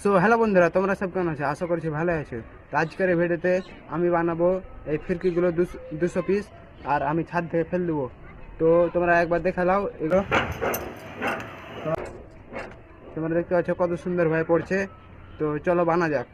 So hello বন্ধুরা, তোমরা সব কেমন আছো? আশা করছি ভালো আছো। তো আজকের এই ভিডিওতে আমি বানাবো এই ফিরকিগুলো 200 পিস, আর আমি ছাদ থেকে ফেল দেবো। তো তোমরা একবার দেখে নাও এগুলো। তোমরা দেখতে পাচ্ছ কত সুন্দরভাবে পড়ছে। তো চলো বানা যাক।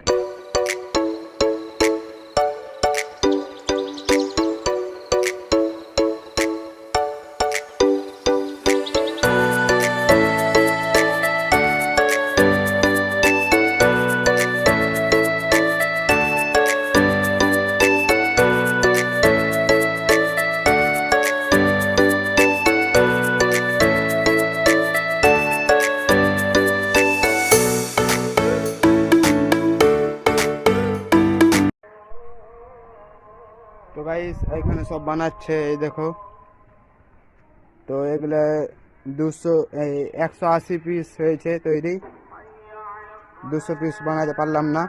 তো গাইস এখানে সব বানাচ্ছে, এই দেখো। তো এগুলো 180 পিস হয়েছে তৈরি। 200 পিস বানাতে পারলাম না।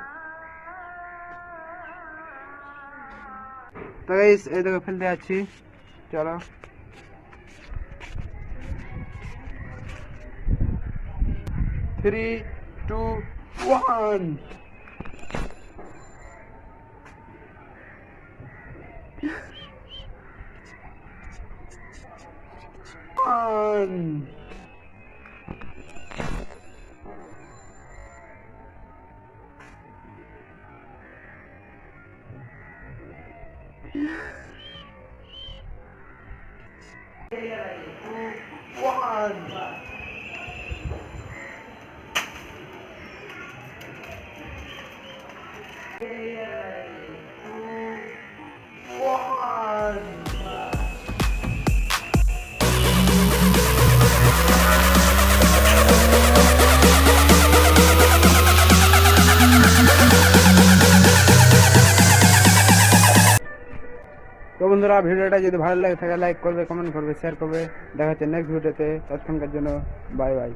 তো গাইস এই দেখো ফেলতে যাচ্ছি, চলো। 3, 2, 1। তো বন্ধুরা, ভিডিওটা যদি ভালো লাগে থাকে লাইক করবে, কমেন্ট করবে, শেয়ার করবে। দেখা হচ্ছে নেক্সট ভিডিওতে। ততক্ষণকার জন্য বাই বাই।